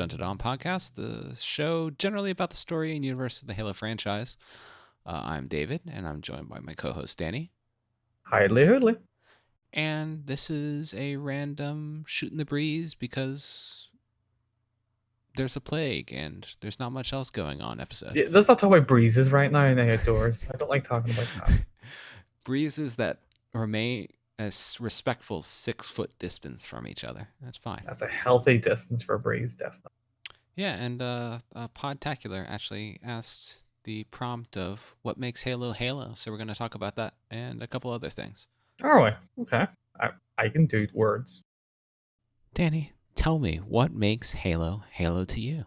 presented on FUDcast, the show generally about the story and universe of the Halo franchise. I'm David, and I'm joined by my co-host Dani. Hidely hoodly. And this is a random shoot in the breeze because there's a plague and there's not much else going on episode. Yeah, let's not talk about breezes right now in the outdoors. I don't like talking about that. Breezes that remain a respectful 6-foot distance from each other. That's fine. That's a healthy distance for a breeze, definitely. Yeah, and Podtacular actually asked the prompt of what makes Halo Halo, so we're going to talk about that and a couple other things. All right, okay. I can do words. Dani, tell me, what makes Halo Halo to you?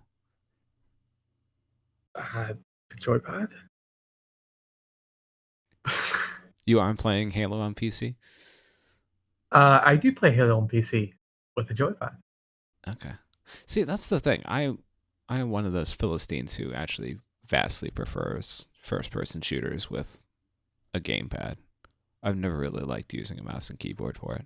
The joypad. You aren't playing Halo on PC? I do play Halo on PC with the joypad. Okay. See, that's the thing. I am one of those Philistines who actually vastly prefers first-person shooters with a gamepad. I've never really liked using a mouse and keyboard for it.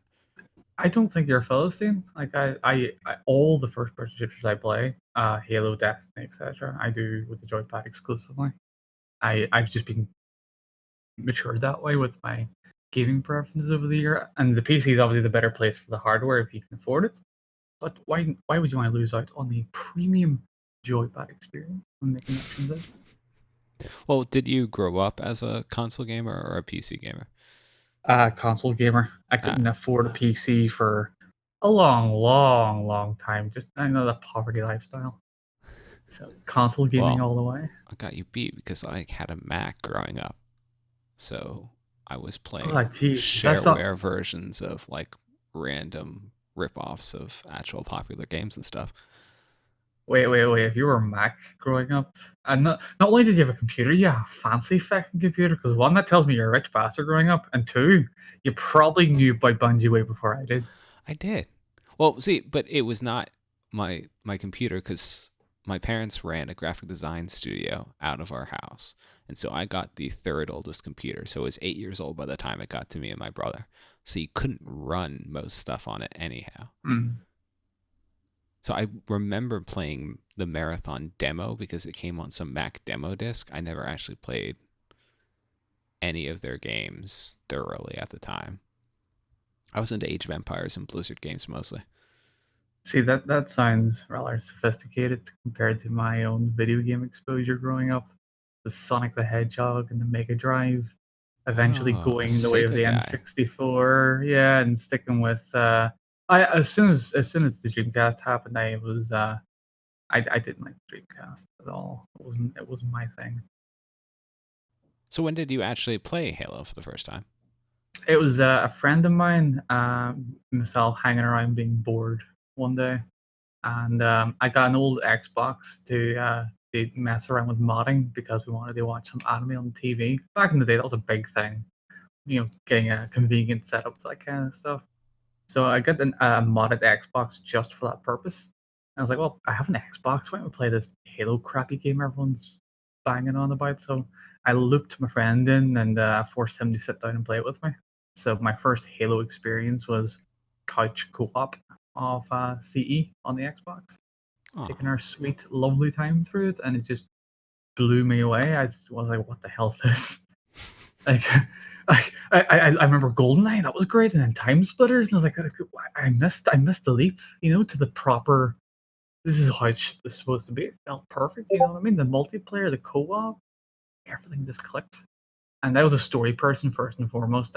I don't think you're a Philistine. Like I all the first-person shooters I play, Halo, Destiny, etc., I do with the joypad exclusively. I've just been matured that way with my gaming preferences over the year, and the PC is obviously the better place for the hardware if you can afford it. But why would you want to lose out on the premium joypad experience when making that transition? Well, did you grow up as a console gamer or a PC gamer? Console gamer. I couldn't afford a PC for a long time. Just I know the poverty lifestyle. So console gaming all the way. I got you beat because I had a Mac growing up, so I was playing shareware versions of like random rip-offs of actual popular games and stuff. Wait. If you were a Mac growing up, and not only did you have a computer, you have a fancy fucking computer, because one, that tells me you're a rich bastard growing up, and two, you probably knew about Bungie way before I did. I did. Well, see, but it was not my computer because my parents ran a graphic design studio out of our house. And so I got the third oldest computer. So it was 8 years old by the time it got to me and my brother. So you couldn't run most stuff on it anyhow. So I remember playing the Marathon demo because it came on some Mac demo disc. I never actually played any of their games thoroughly at the time. I was into Age of Empires and Blizzard games mostly. See, that sounds rather sophisticated compared to my own video game exposure growing up. The Sonic the Hedgehog and the Mega Drive, eventually going the way of the N64, yeah, and sticking with. As soon as the Dreamcast happened, I didn't like the Dreamcast at all. It wasn't my thing. So when did you actually play Halo for the first time? It was a friend of mine, myself hanging around being bored one day, and I got an old Xbox to mess around with modding because we wanted to watch some anime on TV. Back in the day, that was a big thing, getting a convenient setup for that kind of stuff. So I got a modded Xbox just for that purpose. And I was like, well, I have an Xbox. Why don't we play this Halo crappy game everyone's banging on about? So I looped my friend in and forced him to sit down and play it with me. So my first Halo experience was couch co-op of CE on the Xbox. Taking our sweet, lovely time through it, and it just blew me away. I was like, what the hell's this? Like, I remember GoldenEye, that was great, and then Time Splitters, and I was like, I missed the leap, to the proper. This is how it's supposed to be. It felt perfect, you know what I mean? The multiplayer, the co-op, everything just clicked. And I was a story person first and foremost.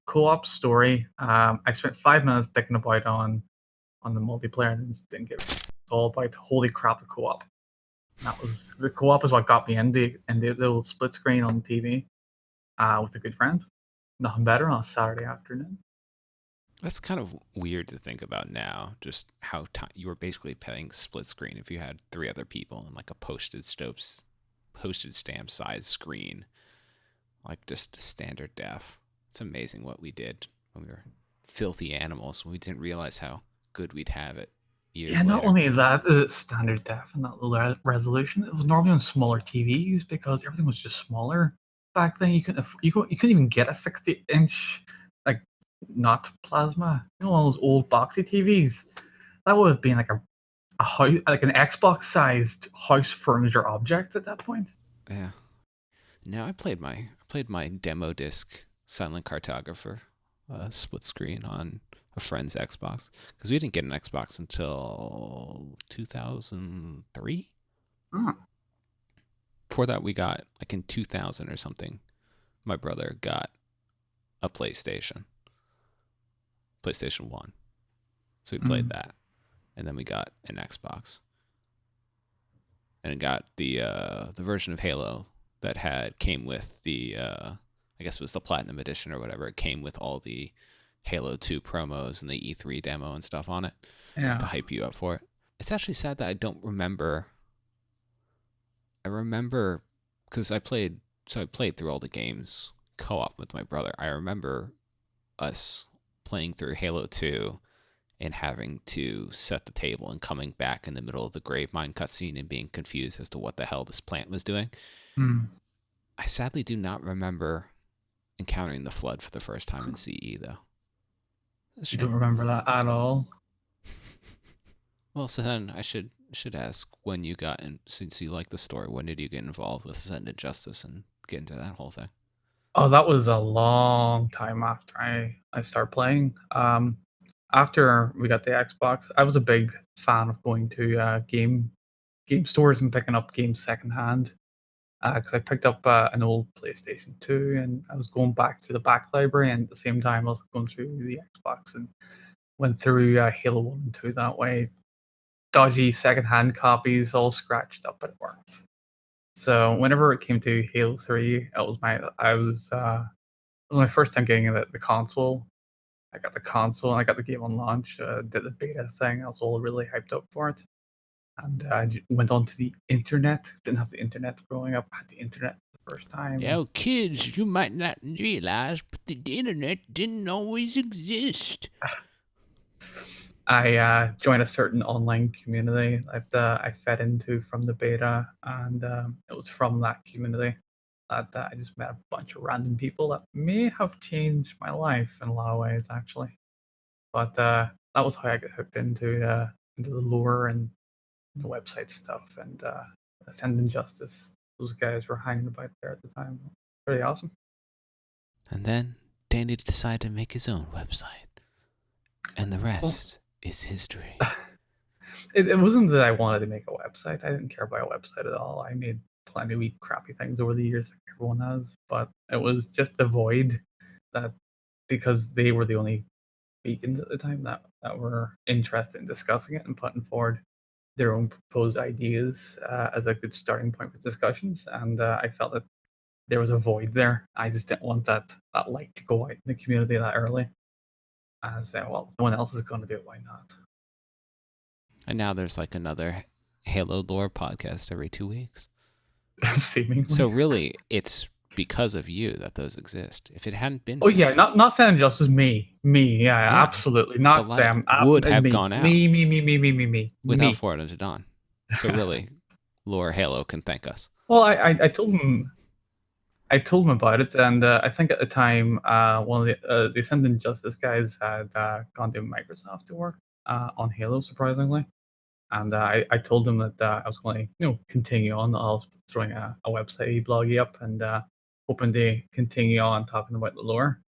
Co-op story. I spent 5 minutes thinking about on the multiplayer and just didn't give it. It's all about holy crap, the co-op. And the co-op is what got me in the little split screen on the TV. With a good friend. Nothing better on a Saturday afternoon. That's kind of weird to think about now, just how you were basically playing split screen if you had 3 other people and like a postage stamp size screen, like just standard def. It's amazing what we did when we were filthy animals, when we didn't realize how good we'd have it years later. Not only that is it standard def and not low resolution, it was normally on smaller TVs because everything was just smaller. Back then, you couldn't even get a 60-inch, like, not plasma. One of those old boxy TVs. That would have been like a like an Xbox-sized house furniture object at that point. Yeah. Now I played my demo disc Silent Cartographer split screen on a friend's Xbox because we didn't get an Xbox until 2003. Oh. Before that, we got like in 2000 or something. My brother got a PlayStation 1. So we played Mm. that. And then we got an Xbox. And it got the version of Halo that came with the I guess it was the Platinum Edition or whatever. It came with all the Halo 2 promos and the E3 demo and stuff on it to Yeah. hype you up for it. It's actually sad that I don't remember. I remember because I played through all the games co-op with my brother. I remember us playing through Halo 2 and having to set the table and coming back in the middle of the grave mine cutscene and being confused as to what the hell this plant was doing. Mm. I sadly do not remember encountering the flood for the first time in CE though. That's a You don't shame. remember that at all? Well, so then I should ask when you got in, since you like the story, when did you get involved with Zen Justice and get into that whole thing? Oh, that was a long time after I started playing. After we got the Xbox, I was a big fan of going to game stores and picking up games secondhand. Because I picked up an old PlayStation 2 and I was going back through the back library, and at the same time I was going through the Xbox and went through Halo 1 and 2 that way. Dodgy secondhand copies, all scratched up, but it worked. So whenever it came to Halo 3, it was my first time getting the console. I got the console and I got the game on launch, did the beta thing. I was all really hyped up for it. And went onto the internet. Didn't have the internet growing up. I had the internet the first time. And Now, kids, you might not realize, but the internet didn't always exist. I joined a certain online community that I fed into from the beta, and it was from that community that I just met a bunch of random people that may have changed my life in a lot of ways, actually. But that was how I got hooked into the lore and the website stuff and Ascend Injustice. Those guys were hanging about there at the time. Pretty awesome. And then Danny decided to make his own website. And the Well, rest is history. it wasn't that I wanted to make a website. I didn't care about a website at all. I made plenty of crappy things over the years, like everyone has. But it was just the void that, because they were the only beacons at the time that were interested in discussing it and putting forward their own proposed ideas as a good starting point for discussions. And I felt that there was a void there. I just didn't want that light to go out in the community that early. I said, well, no one else is going to do it. Why not? And now there's like another Halo lore podcast every 2 weeks. So Seemingly. really, it's because of you that those exist. If it hadn't been Oh for yeah, you, not saying justice. Me. Yeah, yeah, absolutely. the Not light them. would have Me. gone out without Me. Forward Unto Dawn. So Yeah. really, lore Halo can thank us. Well, I told him about it, and I think at the time, one of the Ascendant Justice guys had gone to Microsoft to work on Halo, surprisingly. And I told him that I was going to, continue on. I was throwing a website bloggy up and hoping to continue on talking about the lore.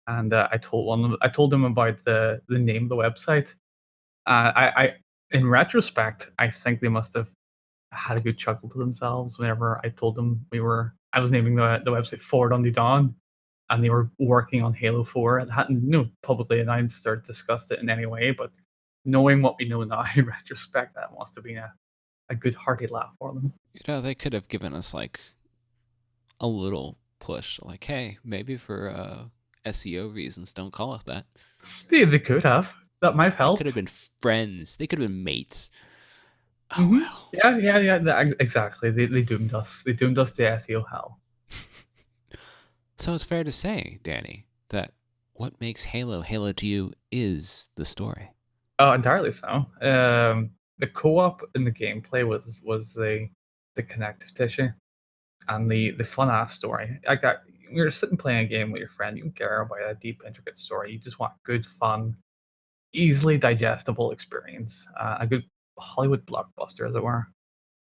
And I told him about the name of the website. I in retrospect, I think they must have had a good chuckle to themselves whenever I told them I was naming the website Forward on the Dawn, and they were working on Halo 4 and hadn't publicly announced or discussed it in any way. But knowing what we know now in retrospect, that must have been a good hearty laugh for them. They could have given us like a little push, like, hey, maybe for SEO reasons, don't call it that. They could have. That might have They could have helped. been friends. They could have been mates. Oh well. Yeah. Exactly. They doomed us. They doomed us to SEO hell. So it's fair to say, Danny, that what makes Halo to you is the story. Oh, entirely so. The co-op in the gameplay was the connective tissue and the fun ass story. You're sitting playing a game with your friend. You don't care about a deep, intricate story. You just want good, fun, easily digestible experience. A good Hollywood blockbuster, as it were.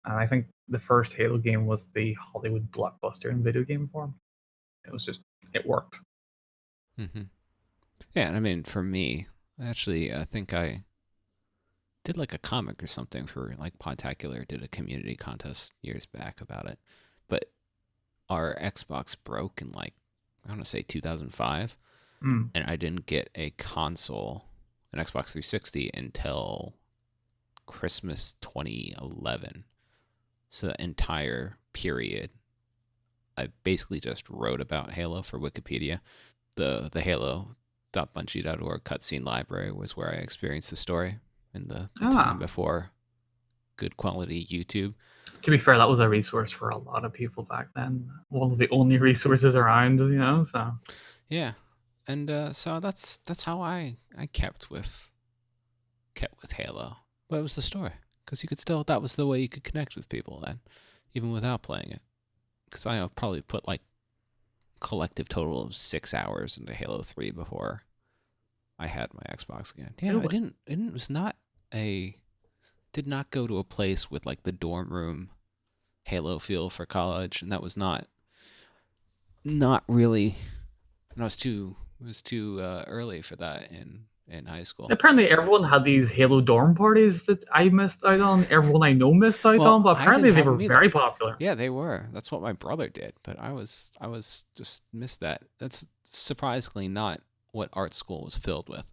And I think the first Halo game was the Hollywood blockbuster in video game form. It was just, it worked. Mm-hmm. Yeah, and I mean, for me, actually, I think I did like a comic or something for like Podtacular. Did a community contest years back about it, but our Xbox broke in like I want to say 2005, Mm. and I didn't get a console, an Xbox 360, until Christmas 2011. So the entire period, I basically just wrote about Halo for Wikipedia. The Halo.bungie.org cutscene library was where I experienced the story in the time Ah, before good quality YouTube. to be fair, that was a resource for a lot of people back then. One of the only resources around, so. Yeah, and so that's how I kept with Halo. But it was the story because you could still that was the way you could connect with people then, even without playing it. Because I have probably put like collective total of 6 hours into Halo 3 before I had my Xbox again. Yeah, I Really? didn't. It was not a. Did not go to a place with like the dorm room Halo feel for college, and that was not really. And I was too. It was too early for that in high school. Apparently, everyone had these Halo dorm parties that I missed out on. Everyone I know missed out on, Well, but I apparently didn't they have were them either. very popular. Yeah, they were. That's what my brother did, but I was just missed that. That's surprisingly not what art school was filled with.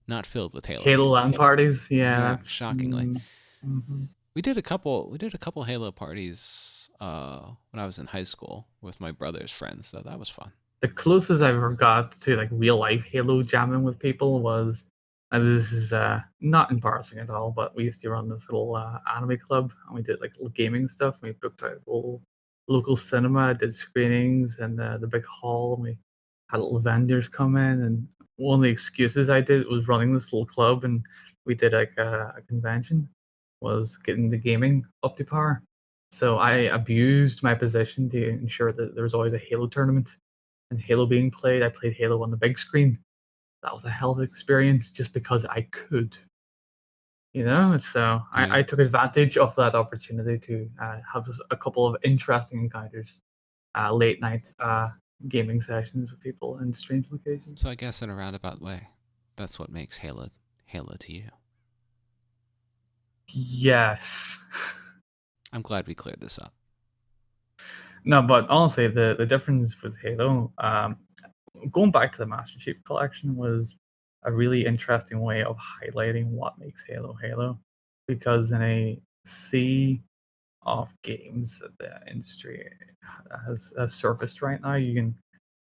Not filled with Halo Halo people. LAN parties, yeah, Yeah, that's. shockingly. Mhm. We did a couple Halo parties when I was in high school with my brother's friends, so that was fun. The closest I ever got to like real life Halo jamming with people was, and this is not embarrassing at all, but we used to run this little anime club, and we did like little gaming stuff. We booked out a whole local cinema, did screenings, and the big hall. And we had little vendors come in, and one of the excuses I did was running this little club, and we did like a convention, was getting the gaming up to par. So I abused my position to ensure that there was always a Halo tournament and Halo being played. I played Halo on the big screen. That was a hell of an experience just because I could, So I Right. took advantage of that opportunity to have a couple of interesting encounters, late night gaming sessions with people in strange locations. So I guess in a roundabout way, that's what makes Halo to you. Yes. I'm glad we cleared this up. No, but honestly, the difference with Halo, going back to the Master Chief Collection, was a really interesting way of highlighting what makes Halo Halo. Because in a sea of games that the industry has surfaced right now, you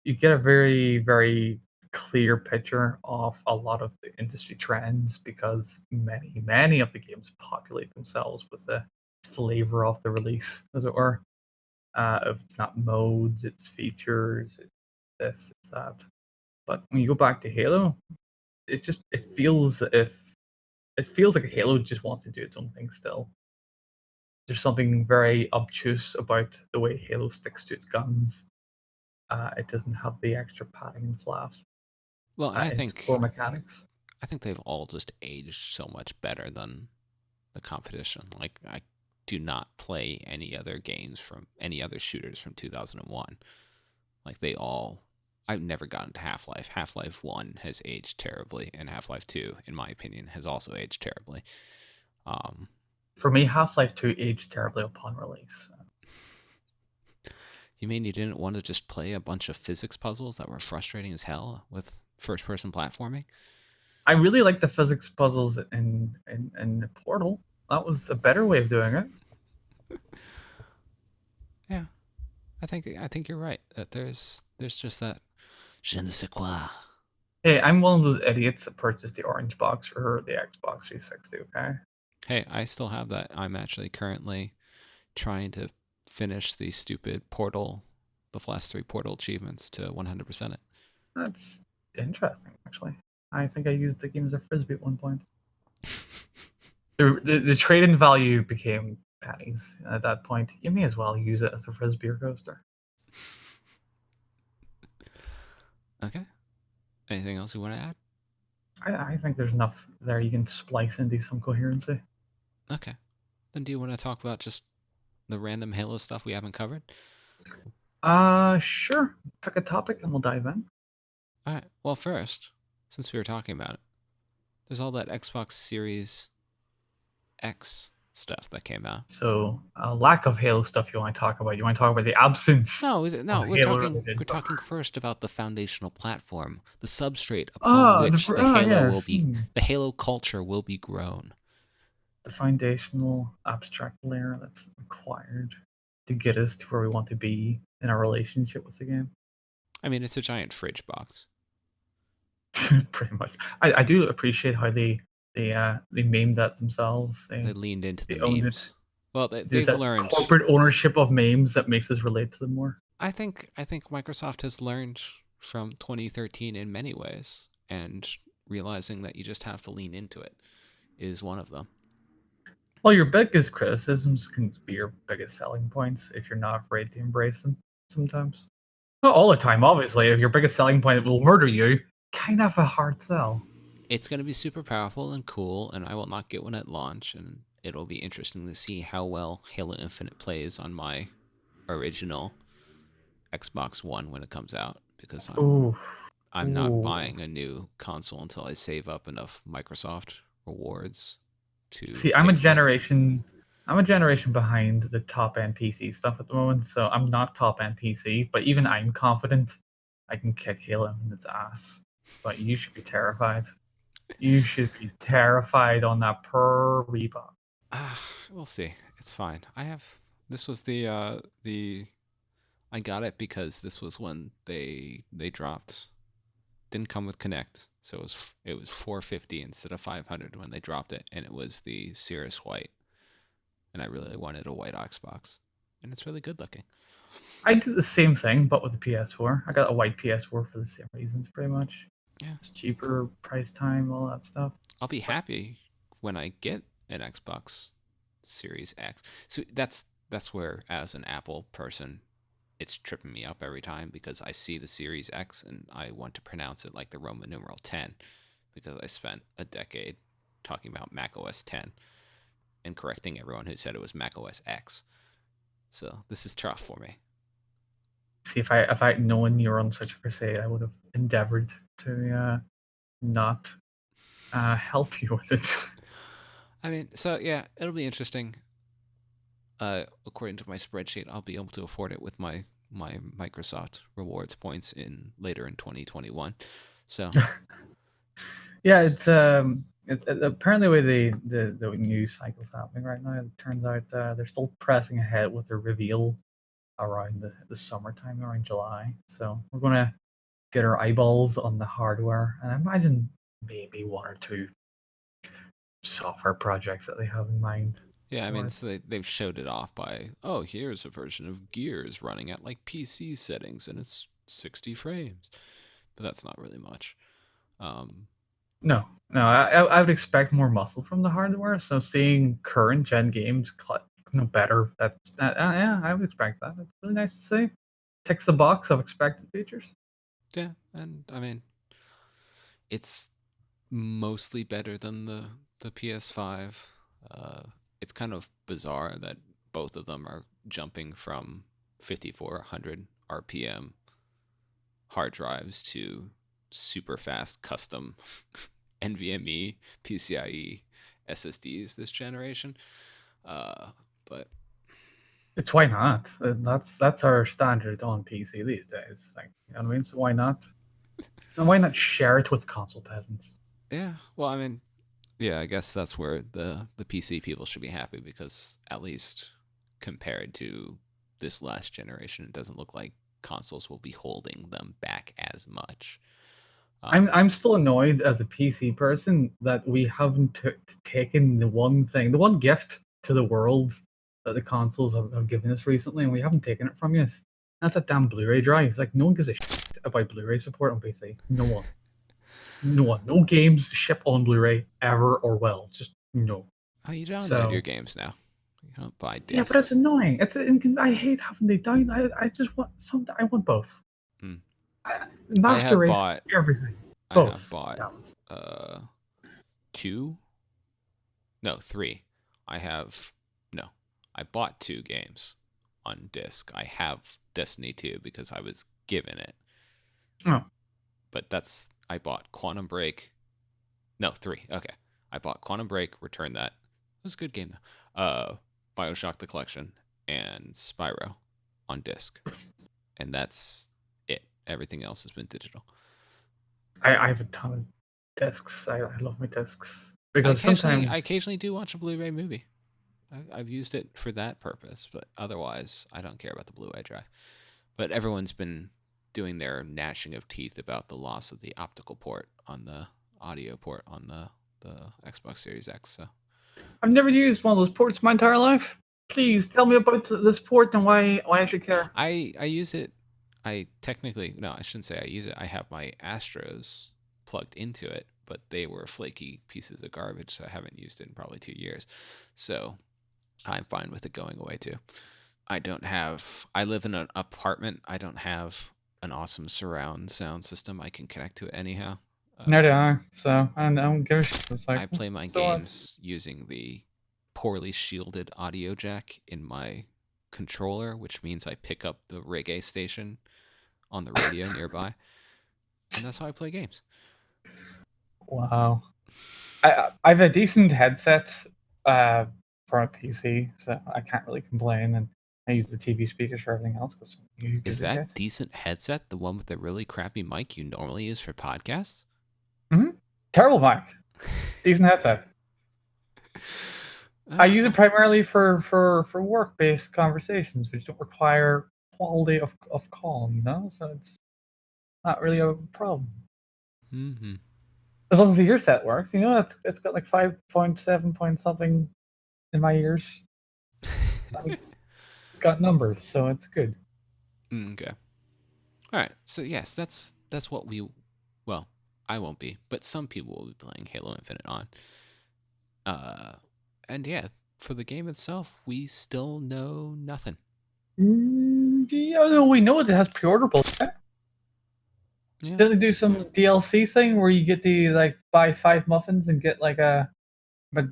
get a very clear picture of a lot of the industry trends because many of the games populate themselves with the flavor of the release, as it were. If it's not modes, it's features, it's this, it's that. But when you go back to Halo, it feels like Halo just wants to do its own thing still. There's something very obtuse about the way Halo sticks to its guns. It doesn't have the extra padding and fluff Well, and I in its core think mechanics. I think they've all just aged so much better than the competition. Like I do not play any other games from any other shooters from 2001. Like they all I've never gotten to Half-Life. Half-Life 1 has aged terribly and Half-Life 2 in my opinion has also aged terribly. Um For me, Half-Life 2 aged terribly upon release. you mean you didn't want to just play a bunch of physics puzzles that were frustrating as hell with first person platforming? I really like the physics puzzles in the Portal. That was a better way of doing it. Yeah. I think you're right. That there's just that je ne sais quoi. Hey, I'm one of those idiots that purchased the orange box for the Xbox 360. Okay, Hey, I still have that. I'm actually currently trying to finish the stupid Portal, the last three Portal achievements to 100% it. that's interesting. Actually, I think I used the game as a frisbee at one point. The trade-in value became pennies at that point. You may as well use it as a frisbee or coaster. Okay. Anything else you want to add? I think there's enough there you can splice into some coherency. Okay. Then do you want to talk about just the random Halo stuff we haven't covered? Sure. Pick a topic and we'll dive in. All right. Well, first, since we were talking about it, there's all that Xbox Series X stuff that came out. So, lack of Halo stuff you want to talk about. You want to talk about the absence of No, we're Halo talking related. we're talking first about the foundational platform, the substrate upon Ah, which yes. the Halo culture will be grown. The foundational abstract layer that's required to get us to where we want to be in our relationship with the game. I mean, it's a giant fridge box. Pretty much. I do appreciate how they memed that themselves. They leaned into the They owned it. memes. Well, There's they've that learned. corporate ownership of memes that makes us relate to them more. I think Microsoft has learned from 2013 in many ways, and realizing that you just have to lean into it is one of them. Well, your biggest criticisms can be your biggest selling points if you're not afraid to embrace them sometimes. Not all the time, obviously. If your biggest selling point will murder you, kind of a hard sell. It's going to be super powerful and cool, and I will not get one at launch, and it'll be interesting to see how well Halo Infinite plays on my original Xbox One when it comes out, because Ooh. I'm not Ooh. buying a new console until I save up enough Microsoft rewards to See, pay for it. I'm a generation behind the top end PC stuff at the moment, so I'm not top end PC, but even I'm confident I can kick Halo in its ass. But you should be terrified. You should be terrified on that per reboot. We'll see. It's fine. This was the I got it because this was when they dropped, didn't come with Connect, so it was 450 instead of 500 when they dropped it, and it was the Cirrus White, and I really wanted a white Xbox, and it's really good looking. I did the same thing, but with the PS4. I got a white PS4 for the same reasons, pretty much. Yeah, It's cheaper, price time, all that stuff. I'll be happy when I get an Xbox Series X. So that's where, as an Apple person, it's tripping me up every time because I see the Series X and I want to pronounce it like the Roman numeral 10 because I spent a decade talking about Mac OS 10 and correcting everyone who said it was Mac OS X. So this is tough for me. See, if I known you were on such a crusade, I would have endeavored to not help you with it. I mean, so yeah, it'll be interesting. According to my spreadsheet, I'll be able to afford it with my Microsoft rewards points in later in 2021. So Yeah, it's apparently the way the news cycle's happening right now. It turns out they're still pressing ahead with the reveal around the summertime, around July. So we're gonna get our eyeballs on the hardware, and I imagine maybe one or two software projects that they have in mind. yeah, I mean, Or so they've showed it off by, oh, here's a version of Gears running at like PC settings and it's 60 frames, but that's not really much. Um, no, I would expect more muscle from the hardware. So seeing current gen games better, yeah, I would expect that. It's really nice to see. Ticks the box of expected features. yeah, and I mean, it's mostly better than the PS5. Uh, it's kind of bizarre that both of them are jumping from 5400 RPM hard drives to super fast custom NVMe PCIe SSDs this generation. But It's why not? That's our standard on PC these days. Like, you know what I mean? So why not? And why not share it with console peasants? yeah, well, I mean, yeah, I guess that's where the PC people should be happy because at least compared to this last generation, it doesn't look like consoles will be holding them back as much. I'm still annoyed as a PC person that we haven't taken the one thing, the one gift to the world that the consoles have given us recently, and we haven't taken it from you. That's a damn Blu-ray drive. Like no one gives a shit about Blu-ray support on PC. No one. No one. No games ship on Blu-ray ever or will. Just no. Oh, you download your So games now. You don't buy yeah, but it's discs. annoying. I hate having they down. I just want some. I want both. Mm. I Master have race, bought everything. I have Both. bought Damn it. uh two, no, three. I have no. I bought 2 games on disc. I have Destiny 2 because I was given it. Oh, But I bought Quantum Break. No, 3. Okay. I bought Quantum Break, returned that. It was a good game though. BioShock the Collection and Spyro on disc. And that's it. Everything else has been digital. I have a ton of discs. I love my discs I because occasionally I sometimes occasionally do watch a Blu-ray movie. I've used it for that purpose, but otherwise I don't care about the Blu-ray drive. But everyone's been doing their gnashing of teeth about the loss of the optical port on the audio port on the Xbox Series X. So I've never used one of those ports my entire life. Please tell me about this port and why I should care. I use it. I technically no, I shouldn't say I use it. I have my Astros plugged into it, but they were flaky pieces of garbage, so I haven't used it in probably 2 years. So I'm fine with it going away too. I don't have. I live in an apartment. I don't have an awesome surround sound system. I can connect to it anyhow. Neither do Uh, I. So I don't give a shit. It's like I play my so what? games using the poorly shielded audio jack in my controller, which means I pick up the reggae station on the radio nearby, and that's how I play games. Wow. I have a decent headset for a PC, so I can't really complain. And I use the TV speakers for everything else because who Is gives a that shit? decent headset the one with the really crappy mic you normally use for podcasts? Hmm. Terrible mic. Decent headset. I use it Oh, primarily for work based conversations, which don't require quality of call. So it's not really a problem mm-hmm. as long as the ear set works. It's got like 5.7 point something in my ears. It's got numbers, so it's good. Okay. All right. So yes, that's what we. Well, I won't be, but some people will be playing Halo Infinite on. Uh, and yeah, for the game itself, we still know nothing. Yeah, no, we know it has pre-orderable. Yeah. Didn't they do some DLC thing where you get the like buy 5 muffins and get like a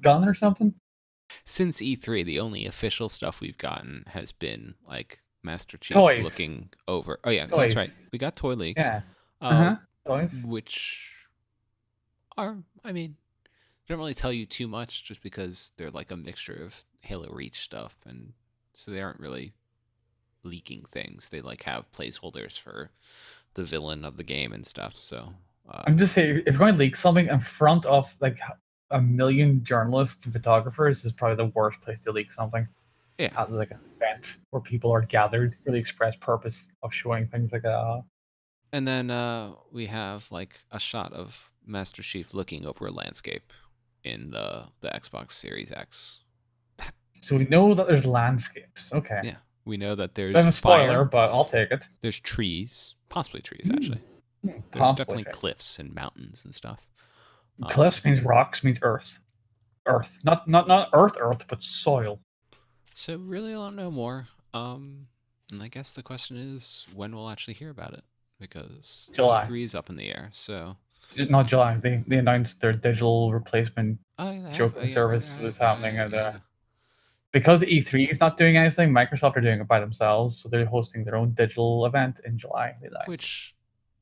gun or something? Since E3, the only official stuff we've gotten has been like Master Chief Toys, looking over. Oh yeah, that's right. toys. We got toy leaks, Yeah. Uh uh, huh. Toys. which are, I mean, they don't really tell you too much, just because they're like a mixture of Halo Reach stuff, and so they aren't really leaking things. They like have placeholders for the villain of the game and stuff. So I'm just saying, if you're going to leak something in front of like a million journalists and photographers, is probably the worst place to leak something. yeah. At like an event where people are gathered for the express purpose of showing things like that. And then we have like a shot of Master Chief looking over a landscape in the Xbox Series X. So we know that there's landscapes. Okay. Yeah, we know that Bit there's of a spoiler, fire, but I'll take it. there's trees, possibly trees Hmm. actually. There's Possibly definitely take. cliffs and mountains and stuff. Cliffs means rocks means earth. Earth. Not earth, but soil. So really, I don't know more. And I guess the question is when we'll actually hear about it, because July. E3 is up in the air. So Not July. They announced their digital replacement oh yeah, they have. Oh joking yeah, right, service right, was happening, right. and Yeah. because E3 is not doing anything, Microsoft are doing it by themselves. So they're hosting their own digital event in July. They announced. Which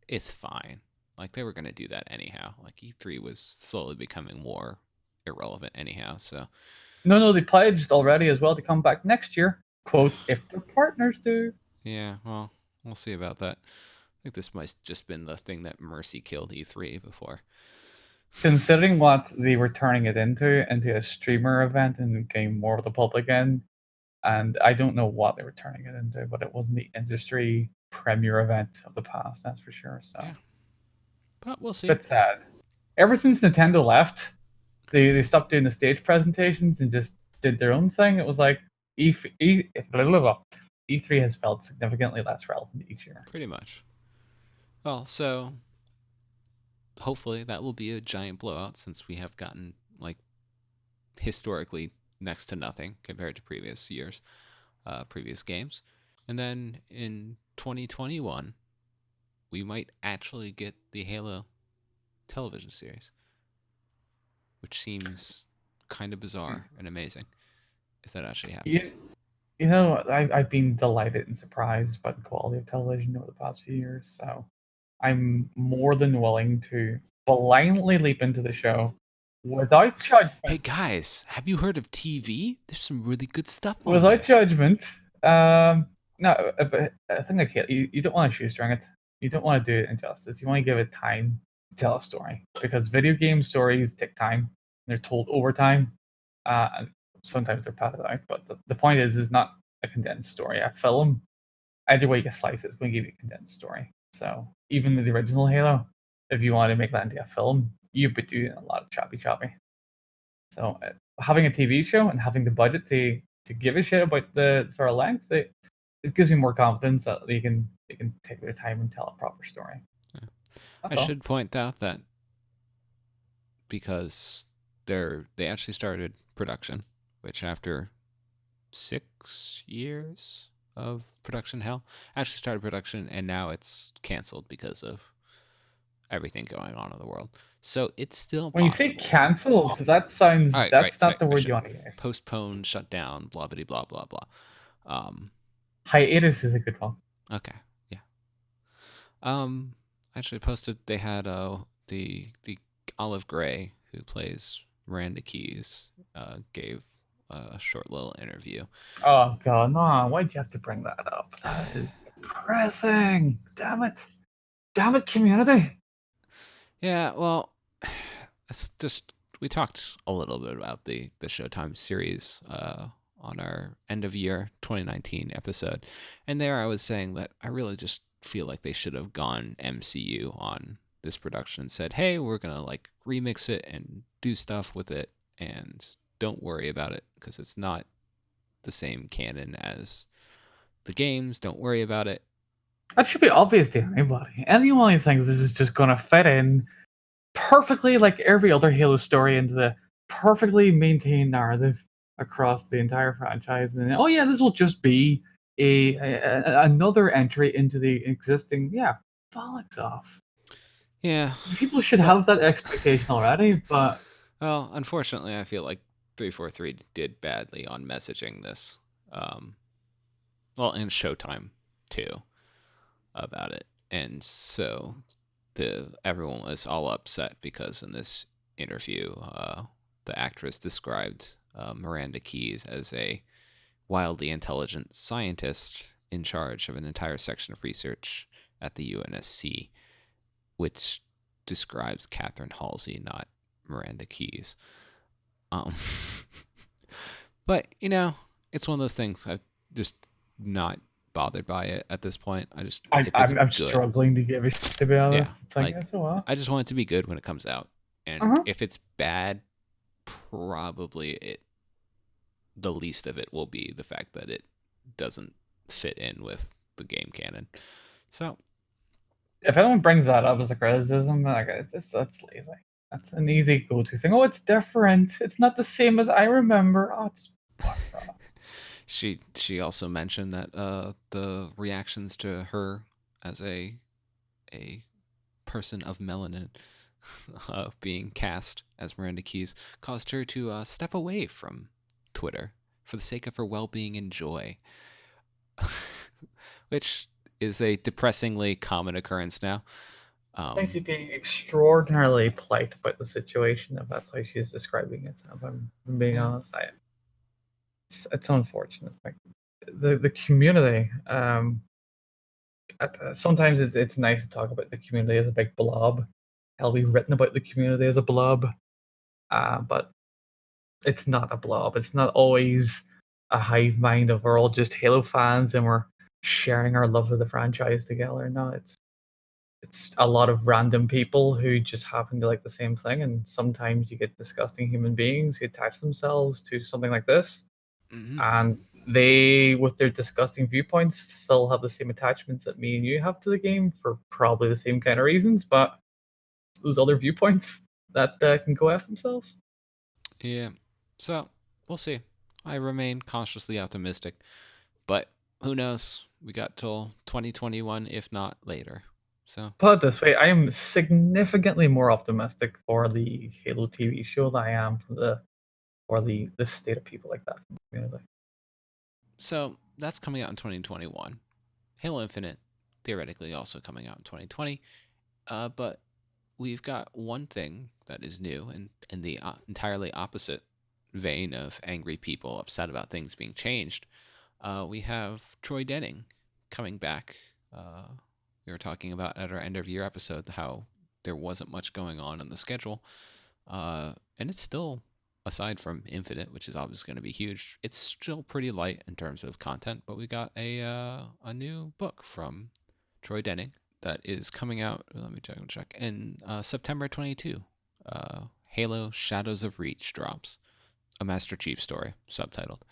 is fine. Like they were gonna do that anyhow. Like E3 was slowly becoming more irrelevant anyhow. So No, they pledged already as well to come back next year. Quote, if their partners do. yeah, well, we'll see about that. I think this might just been the thing that Mercy killed E3 before. Considering what they were turning it into a streamer event and getting more of the public in, and I don't know what they were turning it into, but it wasn't the industry premier event of the past, that's for sure. So, Yeah, but we'll see. bit sad. Ever since Nintendo left, they stopped doing the stage presentations and just did their own thing. It was like E3 has felt significantly less relevant each year. Pretty much. Well, so hopefully that will be a giant blowout, since we have gotten like historically next to nothing compared to previous years, previous games. And then in 2021, we might actually get the Halo television series, which seems kind of bizarre and amazing. if that actually happens. You, you know, I've been delighted and surprised by the quality of television over the past few years. So I'm more than willing to blindly leap into the show without Hey judgment. guys, have you heard of TV? There's some really good stuff on Without there. judgment. No, I think like you don't want to shoestring it. You don't want to do it injustice. You want to give it time to tell a story because video game stories take time. They're told over time. And sometimes they're padded out, but the point is not a condensed story. A film, either way you slice it, it's going to give you a condensed story. So even the original Halo, if you want to make that into a film, you'd be doing a lot of choppy. So having a TV show and having the budget to give a shit about the sort of length, it gives me more confidence that they can take their time and tell a proper story. I That's all. should point out that because they actually started production, which after 6 years of production hell, actually started production, and now it's canceled because of everything going on in the world. So it's still When you say possible. cancelled, All right, that's right. Sorry, not the I word should you want to use. postpone, shut down, blah blah blah blah. Um, Hiatus is a good one. okay, yeah. Um, actually posted they had the Olive Gray who plays Miranda Keys gave a short little interview. Oh god, no! Why'd you have to bring that up? That is depressing. Damn it, community. Yeah, well, it's just we talked a little bit about the Showtime series on our end of year 2019 episode, and there I was saying that I really just feel like they should have gone MCU on this production and said, "Hey, we're gonna like remix it and do stuff with it, and don't worry about it because it's not the same canon as the games. Don't worry about it." That should be obvious to anybody. Anyone who thinks this is just gonna fit in perfectly like every other Halo story into the perfectly maintained narrative across the entire franchise. And oh yeah, this will just be another entry into the existing. Yeah, bollocks off. Yeah, People should but have that expectation already, but well, unfortunately, I feel like 343 did badly on messaging this. Um, well, and Showtime too about it, and so everyone was all upset because in this interview, the actress described Miranda Keys as a wildly intelligent scientist in charge of an entire section of research at the UNSC, which describes Catherine Halsey, not Miranda Keys. Um, but it's one of those things. I'm just not bothered by it at this point. I just I, if it's I'm, I'm good, struggling to give a shit, to be yeah, honest. It's like, yeah, like so what? I just want it to be good when it comes out. And Uh-huh. if it's bad, probably the least of it will be the fact that it doesn't fit in with the game canon. So If anyone brings that up as a criticism, like that's lazy. That's an easy go-to thing. Oh, it's different. It's not the same as I remember. Oh, just fuck off. she also mentioned that the reactions to her as a person of melanin being cast as Miranda Keys caused her to step away from Twitter for the sake of her well-being and joy, which is a depressingly common occurrence now. I think Um, she's being extraordinarily polite about the situation, if that's how she's describing it. If I'm being yeah. honest, it's unfortunate. Like the community. Sometimes it's nice to talk about the community as a big blob. Hell, we've written about the community as a blob, but it's not a blob. It's not always a hive mind of we're all just Halo fans and we're sharing our love of the franchise together. No, it's a lot of random people who just happen to like the same thing, and sometimes you get disgusting human beings who attach themselves to something like this, Mm-hmm. and they, with their disgusting viewpoints, still have the same attachments that me and you have to the game for probably the same kind of reasons, but those other viewpoints that can go after themselves. Yeah. So we'll see. I remain cautiously optimistic, but who knows? We got till 2021, if not later. So Put it this way, I am significantly more optimistic for the Halo TV show than I am for the or the state of people like that from the community. So that's coming out in 2021. Halo Infinite, theoretically, also coming out in 2020. But we've got one thing that is new and in the entirely opposite vein of angry people upset about things being changed. We have Troy Denning coming back. We were talking about at our end of year episode how there wasn't much going on in the schedule. And it's still, aside from Infinite, which is obviously going to be huge, it's still pretty light in terms of content. But we got a new book from Troy Denning that is coming out. Let me check in September 22. Halo: Shadows of Reach drops, a Master Chief story, subtitled.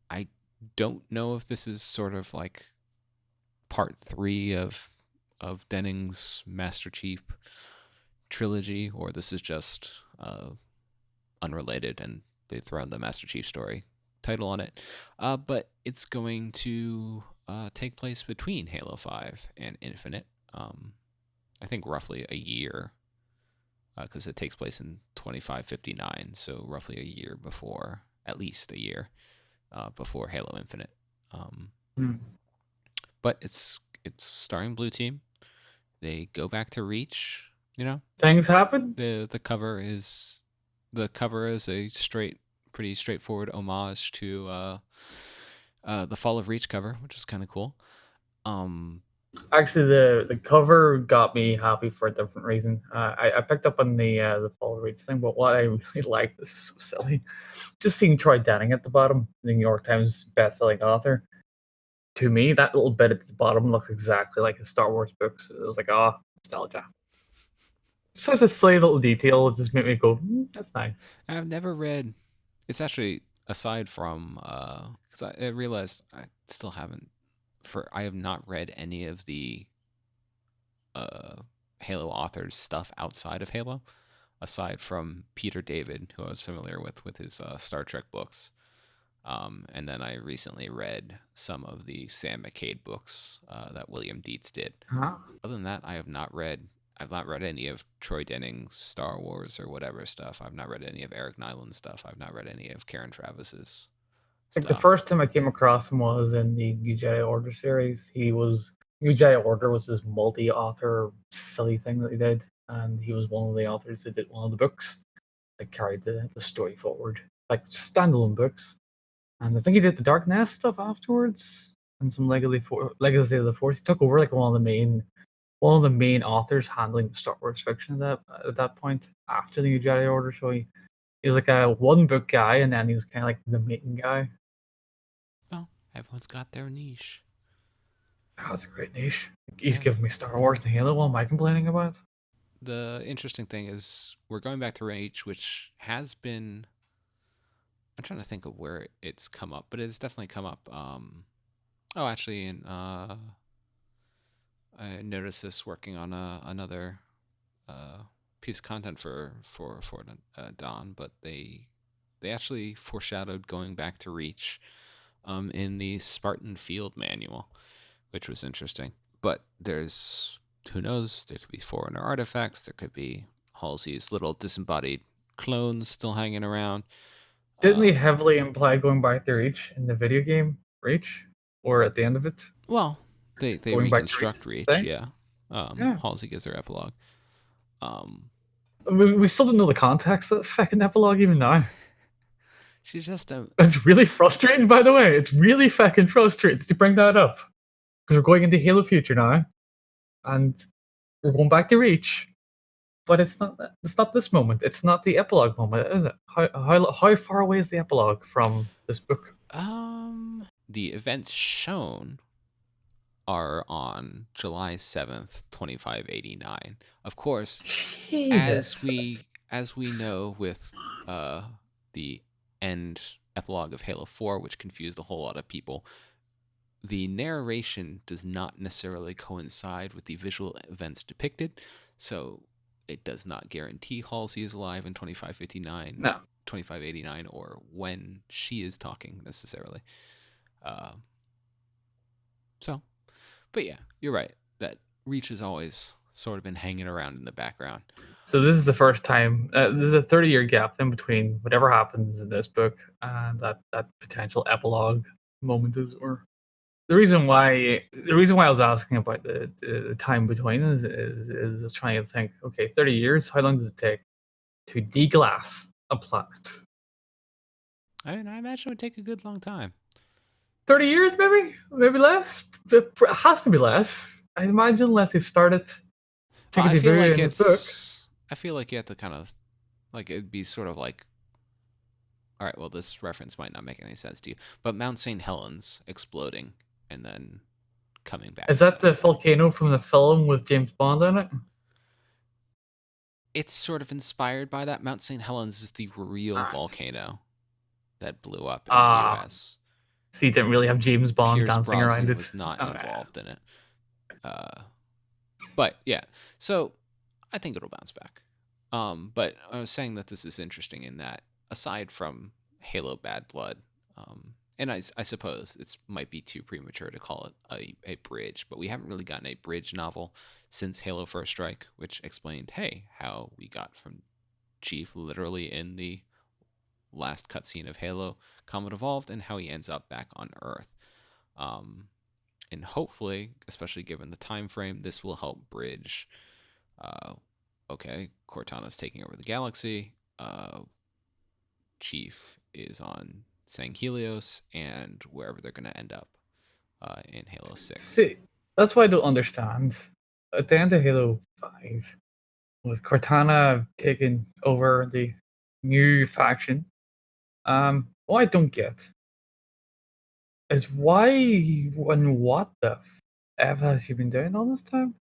I don't know if this is sort of like part 3 of Denning's Master Chief trilogy, or this is just unrelated and they've thrown the Master Chief story title on it. But it's going to take place between Halo 5 and Infinite. I think roughly a year, because it takes place in 2559, so roughly a year before, at least a year before Halo Infinite. But it's starring Blue Team. They go back to Reach. You know, Things happen. the cover is a pretty straightforward homage to the Fall of Reach cover, which is kind of cool. Actually, the cover got me happy for a different reason. I picked up on the Fall of Reach thing, but what I really like, this is so silly, just seeing Troy Denning at the bottom, the New York Times best-selling author. To me, that little bit at the bottom looks exactly like the Star Wars books. It was like, oh, nostalgia. Such a silly little detail. It just made me go, that's nice. I've never read. It's actually, aside from because I realized I still haven't. I have not read any of the Halo authors stuff outside of Halo, aside from Peter David, who I was familiar with his Star Trek books. And then I recently read some of the Sam McCade books that William Dietz did. Huh? Other than that, I've not read any of Troy Denning's Star Wars or whatever stuff. I've not read any of Eric Nyland's stuff. I've not read any of Karen Travis's Like the stuff. first time I came across him was in the New Jedi Order series. New Jedi Order was this multi-author silly thing that he did, and he was one of the authors that did one of the books that carried the story forward, like standalone books. And I think he did the Dark Nest stuff afterwards, and some Legacy of the Force. He took over like one of the main authors handling the Star Wars fiction at that point after the New Jedi Order. So he was like a one book guy, and then he was kind of like the main guy. Well, everyone's got their niche. That was a great niche. He's giving me Star Wars and Halo. What am I complaining about? The interesting thing is we're going back to Rage, which has been. I'm trying to think of where it's come up, but it's definitely come up. Actually, I noticed this working on another piece of content for Dawn, but they actually foreshadowed going back to Reach in the Spartan Field Manual, which was interesting. But there's, who knows, there could be Forerunner artifacts, there could be Halsey's little disembodied clones still hanging around. Didn't they heavily imply going back to Reach in the video game Reach, or at the end of it? Well, they Going back to reconstruct Reach, thing? yeah. Yeah. Halsey gives her epilogue. We still don't know the context of the fucking epilogue even now. She's just a. It's really frustrating, by the way. It's really fucking frustrating to bring that up. Because we're going into Halo Future now. And we're going back to Reach. But it's not this moment. It's not the epilogue moment, is it? How far away is the epilogue from this book? The events shown are on July 7th, 2589. Of course, Jesus. as we know with the end epilogue of Halo 4, which confused a whole lot of people, the narration does not necessarily coincide with the visual events depicted, so it does not guarantee Halsey is alive in 2559, No. 2589, or when she is talking necessarily. But yeah, you're right. That Reach has always sort of been hanging around in the background. So this is the first time. There's a 30-year gap in between whatever happens in this book and that potential epilogue moment is. Or the reason why I was asking about the time between is trying to think. Okay, 30 years. How long does it take to deglass a planet? I mean, I imagine it would take a good long time. 30 years, maybe less. It has to be less. I imagine unless they've started Well, taking the view in this book. I feel like you have to kind of like it'd be sort of like, all right, well, this reference might not make any sense to you, but Mount St. Helens exploding and then coming back Is that together the again. volcano from the film with James Bond in it? It's sort of inspired by that. Mount St. Helens is the real Alright. volcano that blew up in the Ah, US. so you didn't really have James Bond Pierce dancing around Brosnan it. was not Alright. involved in it. But yeah, so I think it'll bounce back. But I was saying that this is interesting in that aside from Halo Bad Blood, and I suppose it might be too premature to call it a bridge, but we haven't really gotten a bridge novel since Halo First Strike, which explained, hey, how we got from Chief literally in the last cutscene of Halo Combat Evolved and how he ends up back on Earth. Um, and hopefully, especially given the time frame, this will help bridge. Uh, okay, Cortana's taking over the galaxy. Chief is on Sang Helios, and wherever they're going to end up in Halo 6. See, that's why I don't understand. At the end of Halo 5, with Cortana taking over the new faction, what I don't get is why and what the F has she been doing all this time?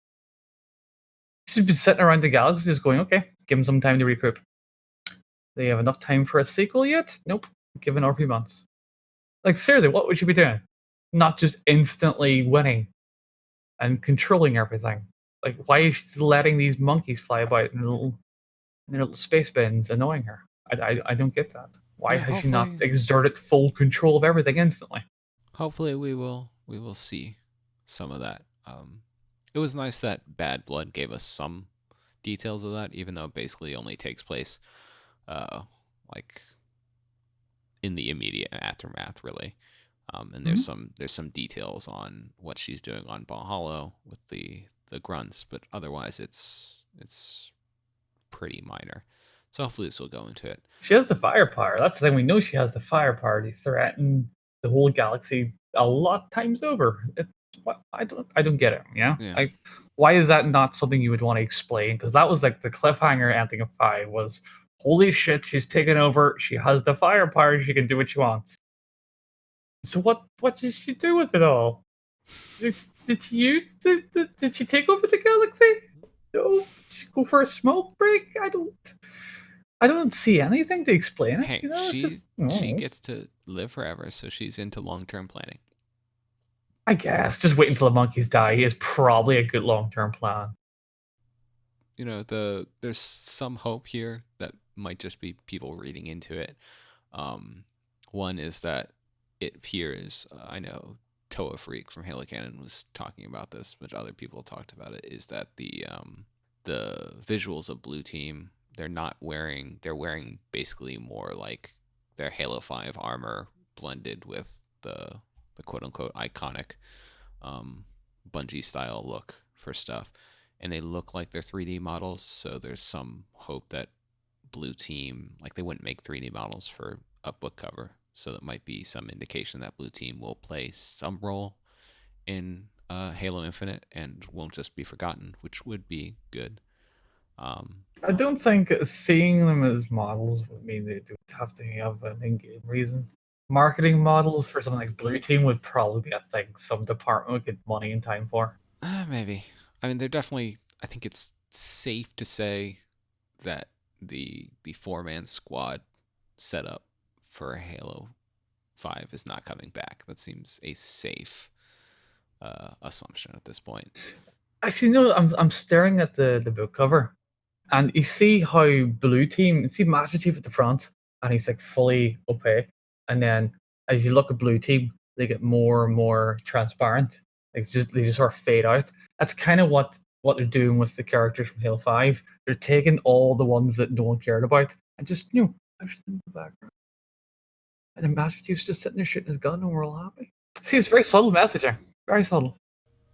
She's been sitting around the galaxy just going, okay, give him some time to recoup. They have enough time for a sequel yet? Nope. Given her a few months. Like, seriously, what would she be doing? Not just instantly winning and controlling everything. Like, why is she letting these monkeys fly about in their little space bins, annoying her? I don't get that. Why Yeah, has she not exerted full control of everything instantly? hopefully we will see some of that. It was nice that Bad Blood gave us some details of that, even though it basically only takes place uh, like in the immediate aftermath, really. And Mhm. there's some details on what she's doing on Valhalla with the grunts, but otherwise it's pretty minor. So hopefully this will go into it. She has the firepower. That's the thing. We know she has the firepower to threaten the whole galaxy a lot times over. I don't get it. Yeah, Yeah. like why is that not something you would want to explain? Because that was like the cliffhanger ending of 5 was holy shit, she's taken over. She has the firepower. She can do what she wants. So what did she do with it all? Did she use did she take over the galaxy? No. Did she go for a smoke break? I don't see anything to explain it. Hey, It's just she oh. gets to live forever, so she's into long-term planning. I guess just wait until the monkeys die is probably a good long-term plan. You know, there's some hope here that might just be people reading into it. Um, One is that it appears, I know Toa Freak from Halo Canon was talking about this, but other people talked about it, is that the visuals of Blue Team, they're wearing basically more like their Halo 5 armor blended with the quote unquote iconic um, Bungie style look for stuff. And they look like they're 3D models, so there's some hope that Blue Team, like they wouldn't make 3D models for a book cover, so that might be some indication that Blue Team will play some role in Halo Infinite and won't just be forgotten, which would be good. I don't think seeing them as models would mean they would have to have an in-game reason. Marketing models for something like Blue Team would probably be a thing some department would get money and time for. Maybe. I mean, they're definitely. I think it's safe to say that the 4-man squad setup for Halo 5 is not coming back. That seems a safe assumption at this point. Actually, no. I'm staring at the book cover, and you see how Blue Team. You see Master Chief at the front, and he's like fully opaque, and then as you look at Blue Team, they get more and more transparent. Like they just sort of fade out. That's kind of what what they're doing with the characters from Halo 5. They're taking all the ones that no one cared about and just, push them in the background. And then Master Chief's just sitting there shooting his gun and we're all happy. See, it's very subtle messaging. Very subtle.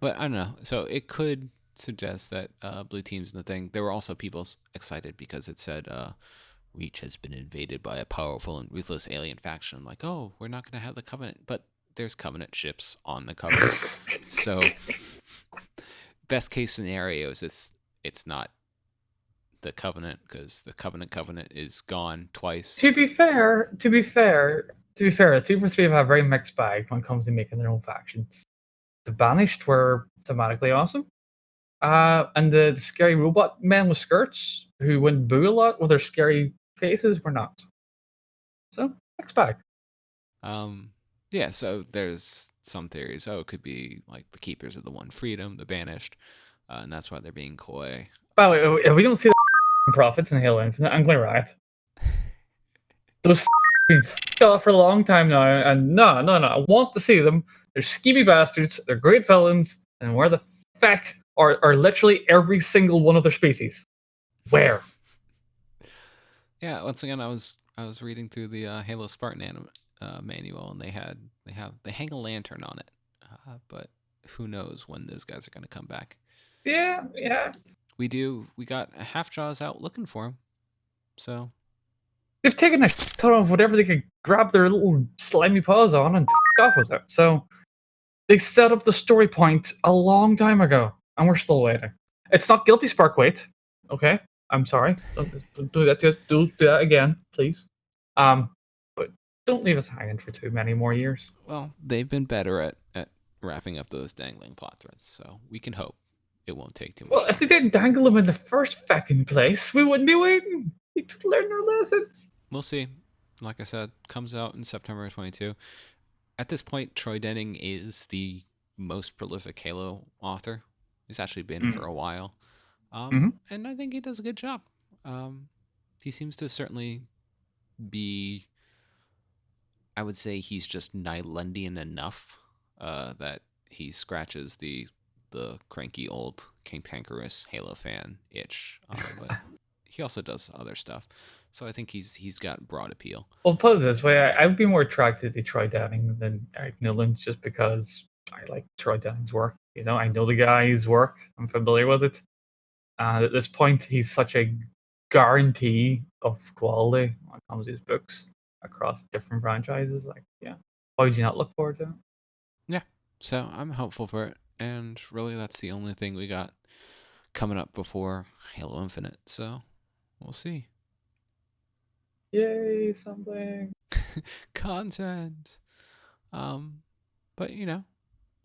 But I don't know. So it could suggest that blue team's in the thing. There were also people excited because it said Reach has been invaded by a powerful and ruthless alien faction. Like, oh, we're not going to have the Covenant, but there's Covenant ships on the cover. So best case scenario is it's not the Covenant, because the Covenant is gone twice. To be fair, 343 have a very mixed bag when it comes to making their own factions. The Banished were thematically awesome. And the scary robot men with skirts who went boo a lot with their scary faces were not. So, mixed bag. Yeah, so there's some theories. Oh, it could be like the Keepers of the One Freedom, the Banished, and that's why they're being coy. By the way, if we don't see the prophets in Halo Infinite, I'm going to riot. Those been f***ed off for a long time now, and no, I want to see them. They're skeevy bastards, they're great villains, and where the feck are literally every single one of their species? Where? Yeah, once again, I was reading through the Halo Spartan manual, and they hang a lantern on it, but who knows when those guys are going to come back? Yeah. We got half jaws out looking for them, so they've taken a ton of whatever they could grab their little slimy paws on and off with it. So they set up the story point a long time ago, and we're still waiting. It's not guilty spark wait. Okay, I'm sorry. Don't do that. Just do that again, please. But don't leave us hanging for too many more years. Well, they've been better at wrapping up those dangling plot threads, so we can hope it won't take too much. Well, if they didn't dangle them in the first fucking place, we wouldn't be waiting. We need to learn our lessons. We'll see. Like I said, comes out in September of 22. At this point, Troy Denning is the most prolific Halo author. He's actually been for a while. And I think he does a good job. He seems to certainly be, I would say he's just Nylandian enough that he scratches the cranky old cantankerous Halo fan itch. But he also does other stuff. So I think he's got broad appeal. Well, put it this way, I'd be more attracted to Troy Denning than Eric Newland just because I like Troy Denning's work. I know the guy's work. I'm familiar with it. And at this point, he's such a guarantee of quality when it comes to his books across different franchises. Like, yeah, why would you not look forward to it? Yeah, so I'm hopeful for it. And really, that's the only thing we got coming up before Halo Infinite. So we'll see. Yay, something. Content. But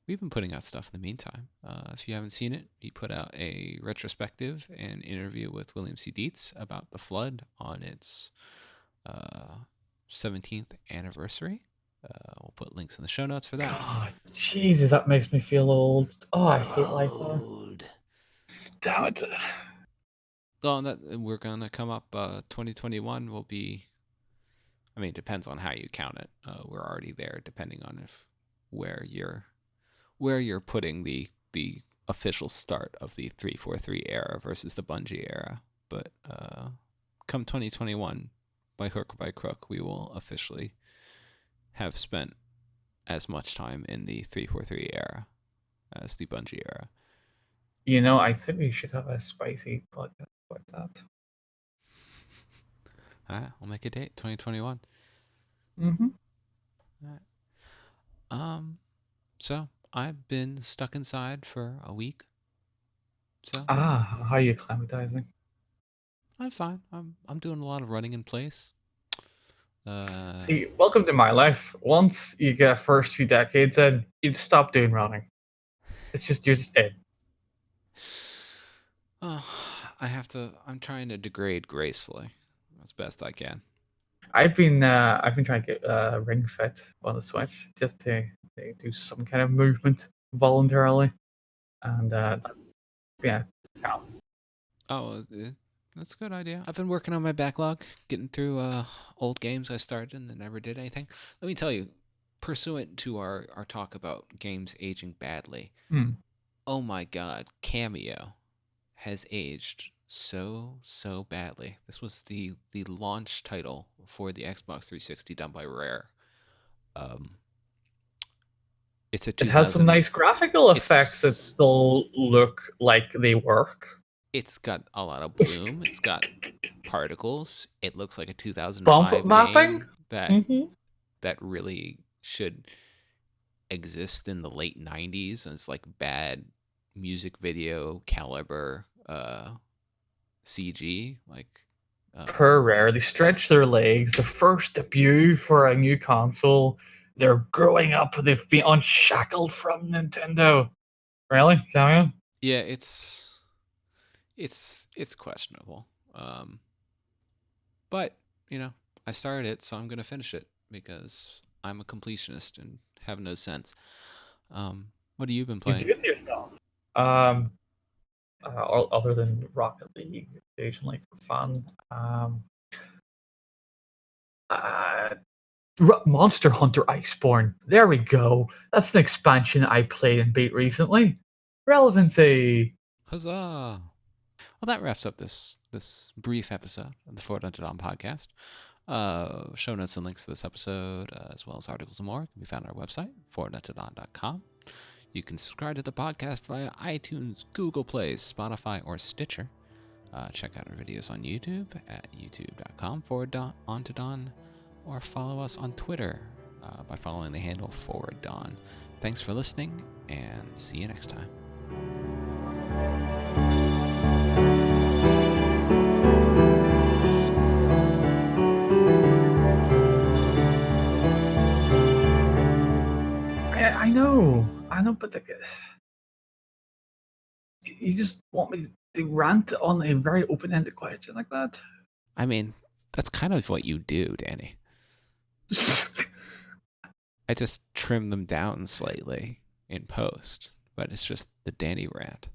we've been putting out stuff in the meantime. If you haven't seen it, we put out a retrospective and interview with William C. Dietz about the Flood on its 17th anniversary. We'll put links in the show notes for that. God, Jesus, that makes me feel old. Oh, I hate life now. Damn it. Well, we're gonna come up. 2021 will be. I mean, it depends on how you count it. We're already there, depending on where you're putting the official start of the 343 era versus the Bungie era. But come 2021, by hook or by crook, we will officially have spent as much time in the 343 era as the Bungie era. I think we should have a spicy podcast about that. All right, we'll make a date, 2021. Mm-hmm. All right. So I've been stuck inside for a week. So how are you acclimatizing? I'm fine. I'm doing a lot of running in place. See, welcome to my life. Once you get first few decades in, you'd stop doing running. You're just in. Oh, I'm trying to degrade gracefully as best I can. I've been trying to get Ring Fit on the Switch just to do some kind of movement voluntarily, and yeah. Oh, that's a good idea. I've been working on my backlog, getting through old games I started and never did anything. Let me tell you, pursuant to our talk about games aging badly, oh my god, Cameo. has aged so badly. This was the launch title for the Xbox 360 done by Rare. Um, it's a It has some 2000. nice graphical effects that It's still look like they work. it's got a lot of bloom. It's got particles. It looks like a Bump 2005 mapping? game that Hmm. really should exist in the late 90s, and it's like bad music video caliber CG, like Per um Rare, they stretch their legs. The first debut for a new console. They're growing up. They've been unshackled from Nintendo. Really? Can you? yeah, it's questionable. But, I started it, so I'm going to finish it because I'm a completionist and have no sense. What have you been You do playing? it to yourself. Um, Other than Rocket League, occasionally for fun. Uh, Monster Hunter Iceborne. There we go. That's an expansion I played and beat recently. Relevancy. Huzzah! Well, that wraps up this brief episode of the Fortnite On podcast. Show notes and links for this episode, as well as articles and more, can be found on our website, fortniteon.com. You can subscribe to the podcast via iTunes, Google Play, Spotify, or Stitcher. Check out our videos on YouTube at youtube.com/ontodon, or follow us on Twitter by following the handle @ForwardDon. Thanks for listening, and see you next time. I know, but you just want me to rant on a very open-ended question like that? I mean, that's kind of what you do, Danny. I just trim them down slightly in post, but it's just the Danny rant.